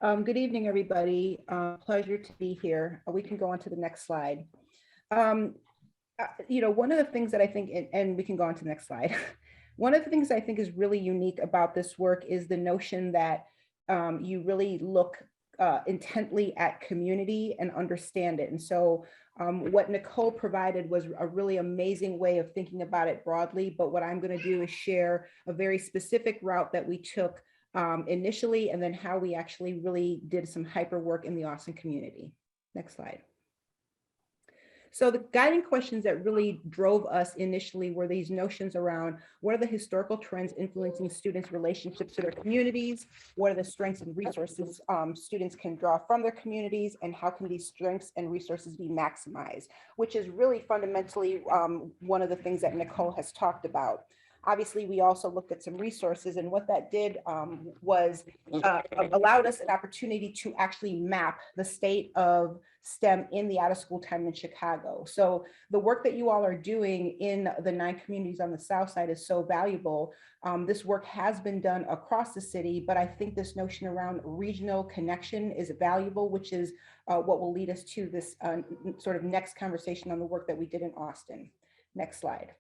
Good evening, everybody. Pleasure to be here. We can go on to the next slide. Um, One of the things that I think, and we can go on to the next slide. One of the things I think is really unique about this work is the notion that you really look intently at community and understand it. And so what Nicole provided was a really amazing way of thinking about it broadly. But what I'm going to do is share a very specific route that we took initially, and then how we actually really did some hyper work in the Austin community. Next slide. So the guiding questions that really drove us initially were these notions around what are the historical trends influencing students' relationships to their communities, what are the strengths and resources students can draw from their communities, and how can these strengths and resources be maximized, which is really fundamentally one of the things that Nicole has talked about. Obviously, we also looked at some resources, and what that did was allowed us an opportunity to actually map the state of STEM in the out of school time in Chicago. So the work that you all are doing in the 9 communities on the South Side is so valuable. This work has been done across the city, but I think this notion around regional connection is valuable, which is what will lead us to this sort of next conversation on the work that we did in Austin. Next slide.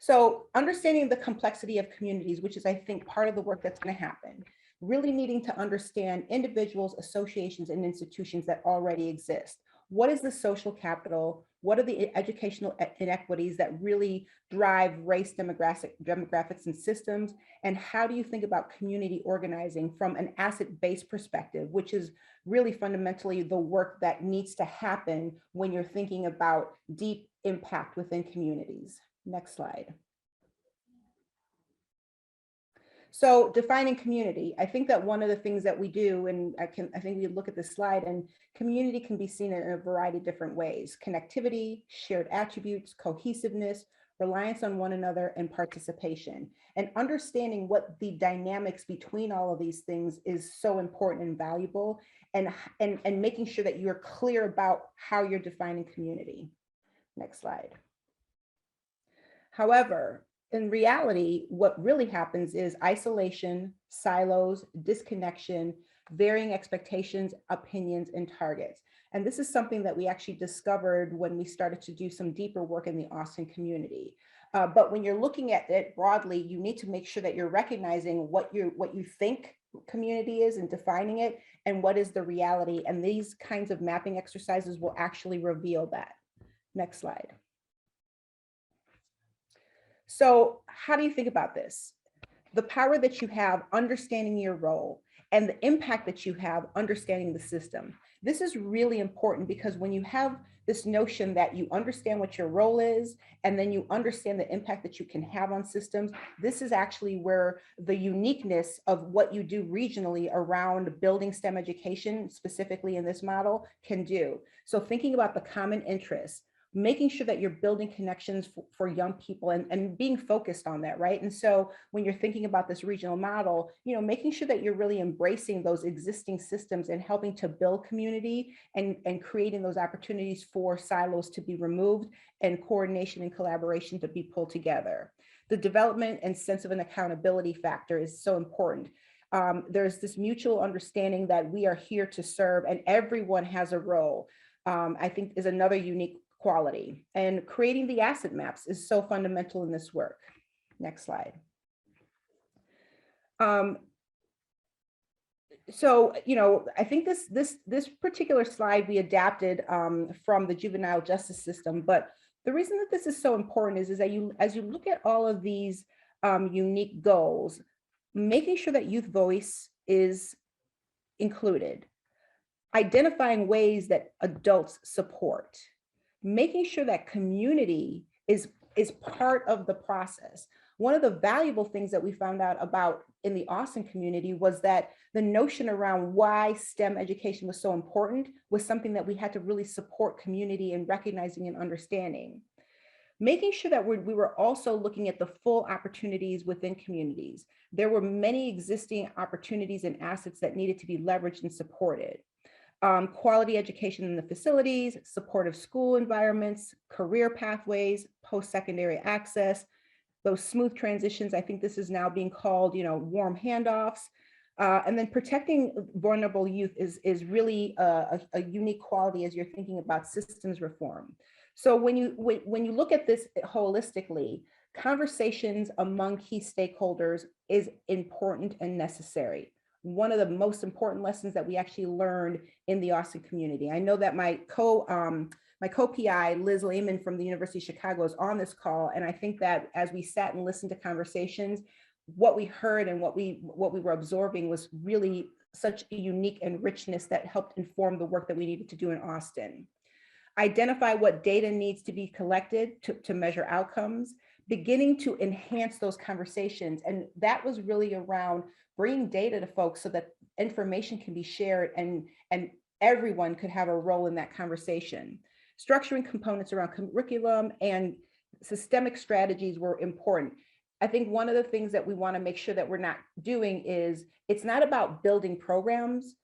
So understanding the complexity of communities, which is, I think, part of the work that's going to happen, really needing to understand individuals, associations, and institutions that already exist. What is the social capital? What are the educational inequities that really drive race demographics and systems? And how do you think about community organizing from an asset-based perspective, which is really fundamentally the work that needs to happen when you're thinking about deep impact within communities? Next slide. So defining community, I think that one of the things that we do, and I think we look at this slide, and community can be seen in a variety of different ways: connectivity, shared attributes, cohesiveness, reliance on one another, and participation. And understanding what the dynamics between all of these things is so important and valuable, and making sure that you're clear about how you're defining community. Next slide. However, in reality, what really happens is isolation, silos, disconnection, varying expectations, opinions, and targets. And this is something that we actually discovered when we started to do some deeper work in the Austin community. But when you're looking at it broadly, you need to make sure that you're recognizing what you think community is and defining it, and what is the reality. And these kinds of mapping exercises will actually reveal that. Next slide. So how do you think about this? The power that you have understanding your role, and the impact that you have understanding the system. This is really important, because when you have this notion that you understand what your role is, and then you understand the impact that you can have on systems, this is actually where the uniqueness of what you do regionally around building STEM education, specifically in this model, can do. So thinking about the common interests, making sure that you're building connections for young people, and being focused on that, right? And so when you're thinking about this regional model, making sure that you're really embracing those existing systems and helping to build community, and creating those opportunities for silos to be removed and coordination and collaboration to be pulled together. The development and sense of an accountability factor is so important. There's this mutual understanding that we are here to serve and everyone has a role, I think is another unique quality. And creating the asset maps is so fundamental in this work. Next slide. So, I think this particular slide we adapted from the juvenile justice system, but the reason that this is so important is that as you look at all of these unique goals, making sure that youth voice is included, identifying ways that adults support, making sure that community is part of the process. One of the valuable things that we found out about in the Austin community was that the notion around why STEM education was so important was something that we had to really support community in recognizing and understanding. Making sure that we were also looking at the full opportunities within communities. There were many existing opportunities and assets that needed to be leveraged and supported. Quality education in the facilities, supportive school environments, career pathways, post-secondary access, those smooth transitions. I think this is now being called, warm handoffs, And then protecting vulnerable youth is really a unique quality as you're thinking about systems reform. So when you look at this holistically, conversations among key stakeholders is important and necessary. One of the most important lessons that we actually learned in the Austin community. I know that my co-PI, Liz Lehman from the University of Chicago, is on this call. And I think that as we sat and listened to conversations, what we heard and what we were absorbing was really such a unique and richness that helped inform the work that we needed to do in Austin. Identify what data needs to be collected to measure outcomes, beginning to enhance those conversations. And that was really around bringing data to folks so that information can be shared and everyone could have a role in that conversation. Structuring components around curriculum and systemic strategies were important. I think one of the things that we want to make sure that we're not doing is it's not about building programs.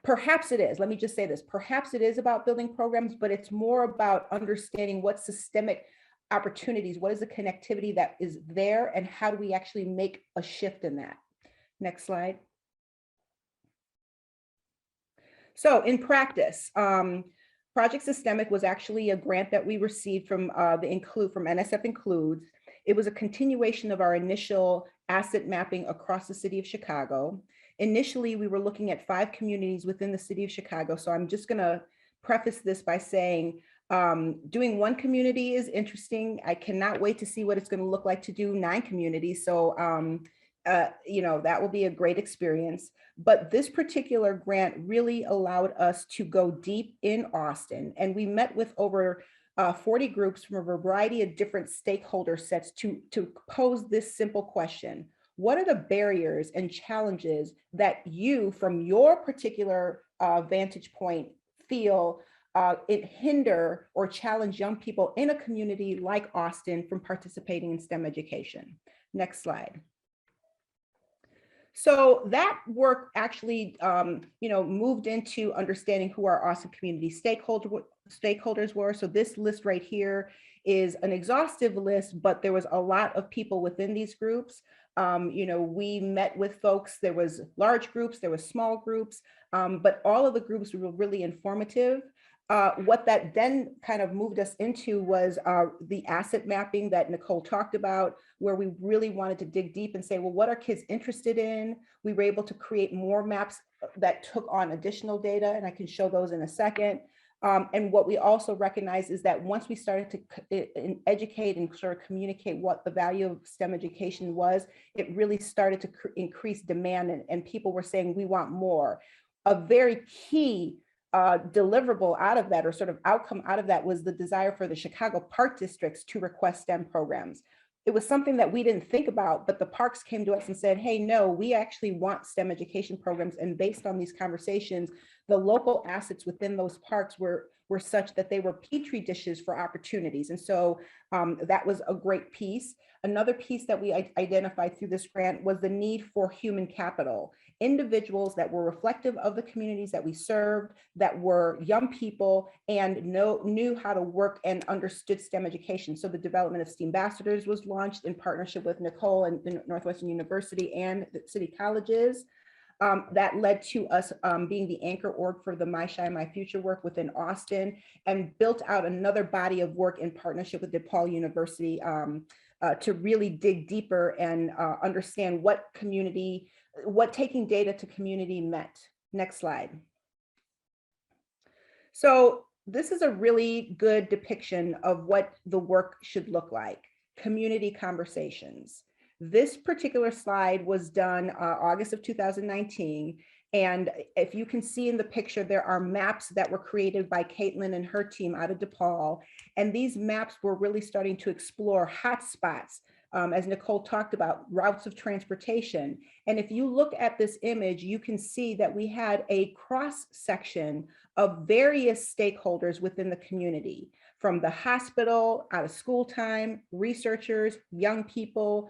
Perhaps it is, let me just say this, perhaps it is about building programs, but it's more about understanding what systemic opportunities, what is the connectivity that is there, and how do we actually make a shift in that. Next slide. So in practice, Project Systemic was actually a grant that we received from from NSF Includes. It was a continuation of our initial asset mapping across the city of Chicago. Initially, we were looking at 5 communities within the city of Chicago. So I'm just gonna preface this by saying, doing 1 community is interesting. I cannot wait to see what it's gonna look like to do 9 communities. So, you know, that will be a great experience. But this particular grant really allowed us to go deep in Austin. And we met with over 40 groups from a variety of different stakeholder sets to pose this simple question. What are the barriers and challenges that you, from your particular vantage point, feel it hinder or challenge young people in a community like Austin from participating in STEM education? Next slide. So that work actually, you know, moved into understanding who our Austin community stakeholders were. So this list right here is an exhaustive list, but there was a lot of people within these groups. You know, we met with folks, there was large groups, there was small groups, but all of the groups were really informative. What that then kind of moved us into was the asset mapping that Nicole talked about, where we really wanted to dig deep and say, well, what are kids interested in? We were able to create more maps that took on additional data, and I can show those in a second. And what we also recognize is that once we started to educate and sort of communicate what the value of STEM education was, it really started to increase demand, and people were saying, we want more. A very key deliverable out of that, or sort of outcome out of that, was the desire for the Chicago park districts to request STEM programs. It was something that we didn't think about, but the parks came to us and said, hey, no, we actually want STEM education programs. And based on these conversations, the local assets within those parks were such that they were petri dishes for opportunities. And so that was a great piece. Another piece that we identified through this grant was the need for human capital, individuals that were reflective of the communities that we served, that were young people and knew how to work and understood STEM education. So the development of STEAM ambassadors was launched in partnership with Nicole and Northwestern University and the city colleges. That led to us being the anchor org for the My Shine, My Future work within Austin, and built out another body of work in partnership with DePaul University to really dig deeper and understand what taking data to community meant. Next slide. So this is a really good depiction of what the work should look like: community conversations. This particular slide was done August of 2019. And if you can see in the picture, there are maps that were created by Caitlin and her team out of DePaul. And these maps were really starting to explore hotspots, as Nicole talked about, routes of transportation. And if you look at this image, you can see that we had a cross section of various stakeholders within the community, from the hospital, out of school time, researchers, young people,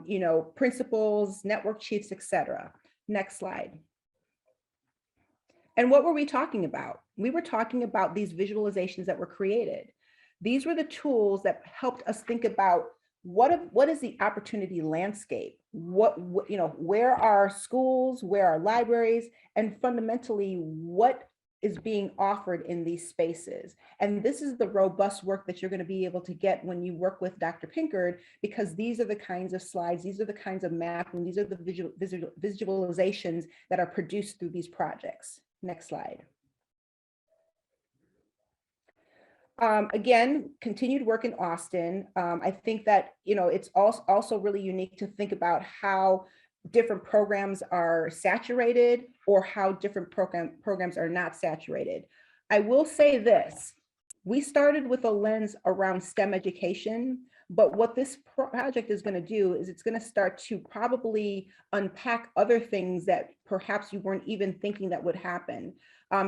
you know, principals, network chiefs, etc. Next slide. And what were we talking about? We were talking about these visualizations that were created. These were the tools that helped us think about what is the opportunity landscape? You know, where are schools, where are libraries, and fundamentally, what is being offered in these spaces? And this is the robust work that you're going to be able to get when you work with Dr. Pinkard, because these are the kinds of slides, these are the kinds of mapping, these are the visualizations that are produced through these projects. Next slide. Again, continued work in Austin. I think that, you know, it's also really unique to think about how different programs are saturated or how different programs are not saturated. I will say this, we started with a lens around STEM education, but what this project is going to do is it's going to start to probably unpack other things that perhaps you weren't even thinking that would happen.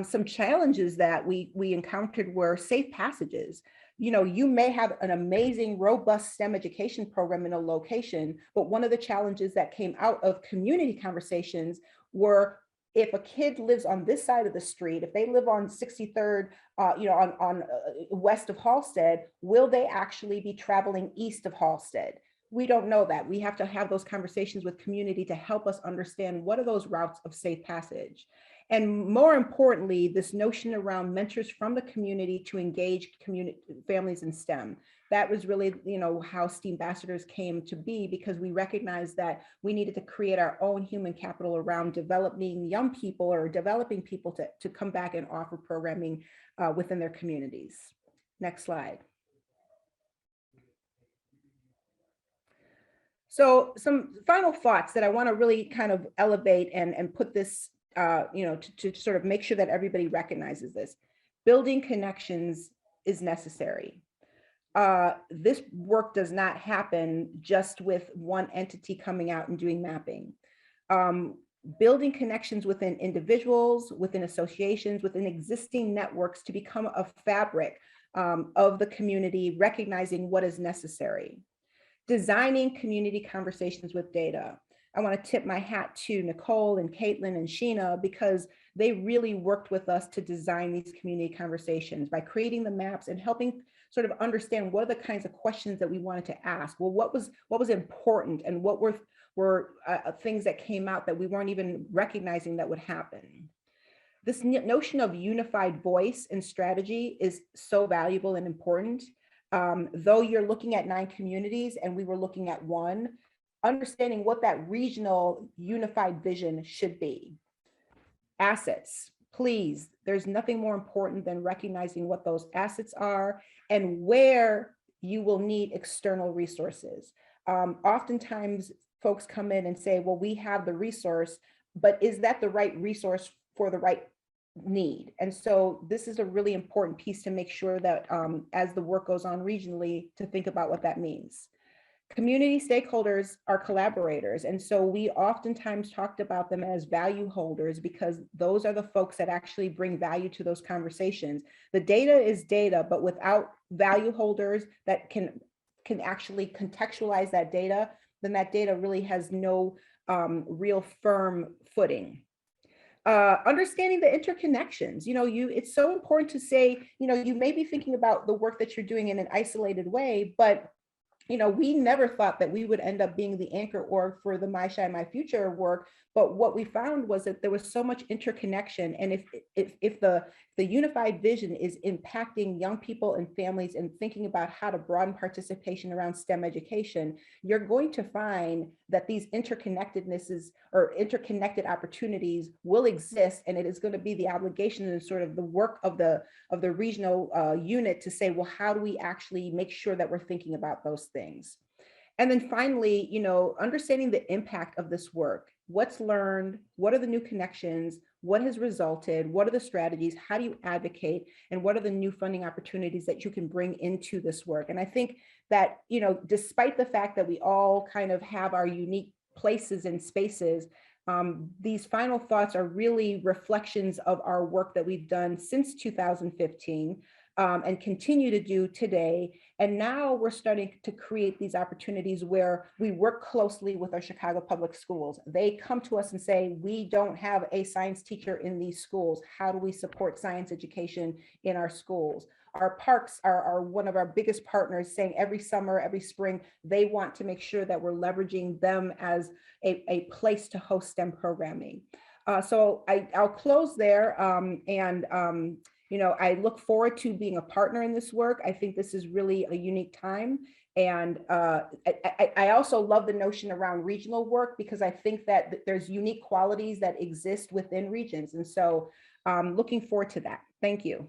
Some challenges that we encountered were safe passages. You know, you may have an amazing, robust STEM education program in a location, but one of the challenges that came out of community conversations were, if a kid lives on this side of the street, if they live on 63rd, you know, on west of Halsted, will they actually be traveling east of Halsted? We don't know that. We have to have those conversations with community to help us understand what are those routes of safe passage. And more importantly, this notion around mentors from the community to engage community families in STEM. That was really, you know, how STEAM ambassadors came to be, because we recognized that we needed to create our own human capital around developing young people or developing people to come back and offer programming within their communities. Next slide. So some final thoughts that I want to really kind of elevate and put this, you know, to sort of make sure that everybody recognizes this. Building connections is necessary. This work does not happen just with one entity coming out and doing mapping. Building connections within individuals, within associations, within existing networks to become a fabric of the community, recognizing what is necessary. Designing community conversations with data. I want to tip my hat to Nicole and Caitlin and Sheena, because they really worked with us to design these community conversations by creating the maps and helping sort of understand what are the kinds of questions that we wanted to ask. Well, what was important, and what were things that came out that we weren't even recognizing that would happen. This notion of unified voice and strategy is so valuable and important. Though you're looking at 9 communities and we were looking at 1, understanding what that regional unified vision should be. Assets, please, there's nothing more important than recognizing what those assets are and where you will need external resources. Oftentimes folks come in and say, well, we have the resource, but is that the right resource for the right need? And so this is a really important piece to make sure that as the work goes on regionally, to think about what that means. Community stakeholders are collaborators. And so we oftentimes talked about them as value holders, because those are the folks that actually bring value to those conversations. The data is data, but without value holders that can actually contextualize that data, then that data really has no real firm footing. Understanding the interconnections, you know, it's so important to say, you know, you may be thinking about the work that you're doing in an isolated way, but you know, we never thought that we would end up being the anchor org for the My Shine, My Future work. But what we found was that there was so much interconnection. And if the unified vision is impacting young people and families and thinking about how to broaden participation around STEM education, you're going to find that these interconnectednesses or interconnected opportunities will exist. And it is going to be the obligation and sort of the work of the regional unit to say, well, how do we actually make sure that we're thinking about those things? And then finally, you know, understanding the impact of this work. What's learned? What are the new connections? What has resulted? What are the strategies? How do you advocate? And what are the new funding opportunities that you can bring into this work? And I think that, you know, despite the fact that we all kind of have our unique places and spaces, these final thoughts are really reflections of our work that we've done since 2015. and continue to do today. And now we're starting to create these opportunities where we work closely with our Chicago public schools. They come to us and say, we don't have a science teacher in these schools. How do we support science education in our schools? Our parks are one of our biggest partners, saying every summer, every spring, they want to make sure that we're leveraging them as a place to host STEM programming. So I'll close there. I look forward to being a partner in this work. I think this is really a unique time. And I also love the notion around regional work, because I think that there's unique qualities that exist within regions. And so looking forward to that. Thank you.